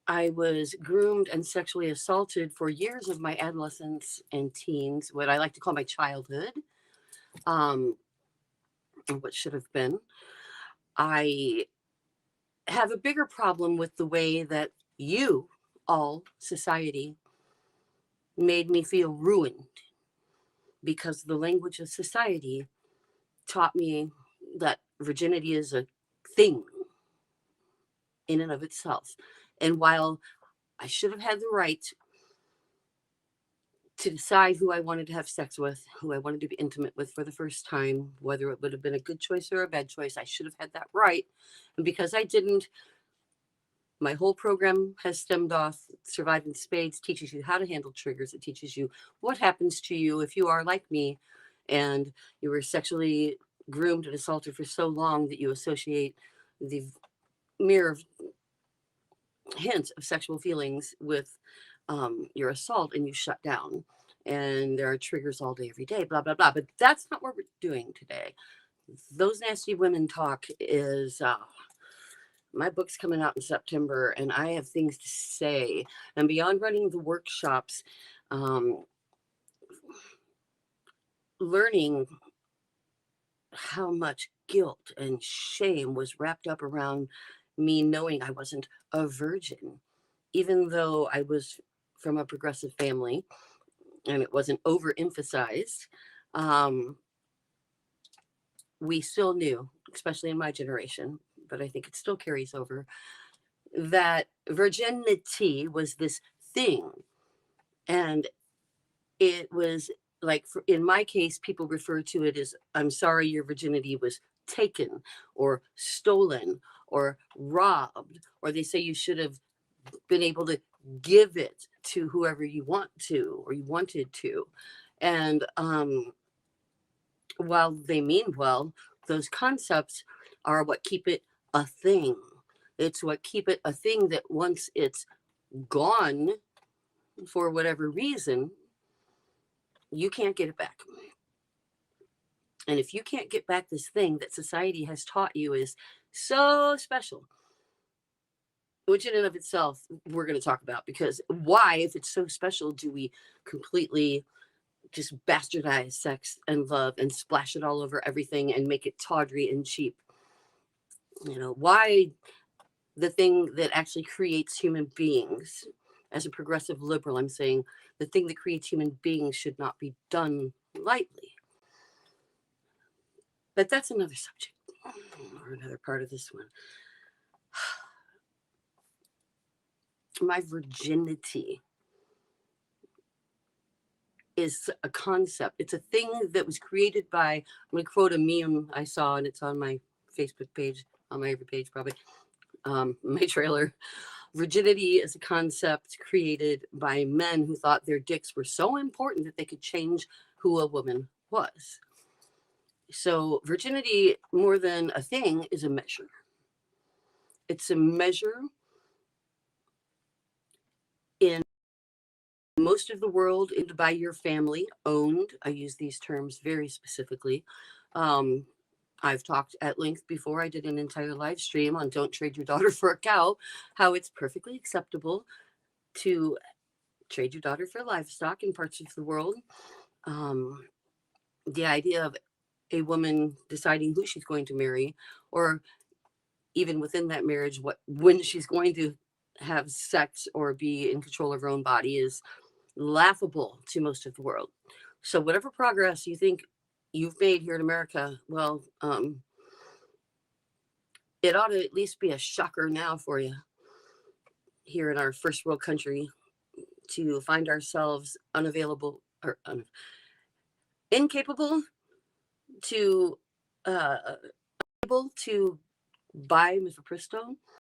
I was groomed and sexually assaulted for years of my adolescence and teens, what I like to call my childhood, um, what should have been. I have a bigger problem with the way that you, all society, made me feel ruined because the language of society taught me that virginity is a thing in and of itself. And while I should have had the right to decide who I wanted to have sex with, who I wanted to be intimate with for the first time, whether it would have been a good choice or a bad choice, I should have had that right. And because I didn't, my whole program has stemmed off Surviving Spades teaches you how to handle triggers. It teaches you what happens to you if you are like me and you were sexually groomed and assaulted for so long that you associate the mere hint of sexual feelings with your assault and you shut down. And there are triggers all day, every day, blah, blah, blah. But that's not what we're doing today. Those Nasty Women Talk is my book's coming out in September, and I have things to say. And beyond running the workshops, um, learning how much guilt and shame was wrapped up around me knowing I wasn't a virgin, even though I was from a progressive family and it wasn't overemphasized. Um, we still knew, especially in my generation, but I think it still carries over, that virginity was this thing. And it was like, in my case, people refer to it as, I'm sorry, your virginity was taken or stolen or robbed, or they say you should have been able to give it to whoever you want to or you wanted to. And while they mean well, those concepts are what keep it a thing. It's what keep it a thing that once it's gone for whatever reason, you can't get it back. And if you can't get back this thing that society has taught you is so special, which in and of itself we're going to talk about, because why, if it's so special, do we completely just bastardize sex and love and splash it all over everything and make it tawdry and cheap? You know, why the thing that actually creates human beings, as a progressive liberal, I'm saying the thing that creates human beings should not be done lightly. But that's another subject or another part of this one. My virginity is a concept. It's a thing that was created by, I'm going to quote a meme I saw, and it's on my Facebook page, on my every page probably, my trailer. Virginity is a concept created by men who thought their dicks were so important that they could change who a woman was. So virginity, more than a thing, is a measure. It's a measure in most of the world by your family, owned. I use these terms very specifically. Um, I've talked at length before. I did an entire live stream on Don't Trade Your Daughter for a Cow, how it's perfectly acceptable to trade your daughter for livestock in parts of the world. Um, the idea of a woman deciding who she's going to marry, or even within that marriage, what when she's going to have sex or be in control of her own body, is laughable to most of the world. So whatever progress you think you've made here in America, well, it ought to at least be a shocker now for you here in our first world country to find ourselves unavailable or incapable to able to buy mifepristone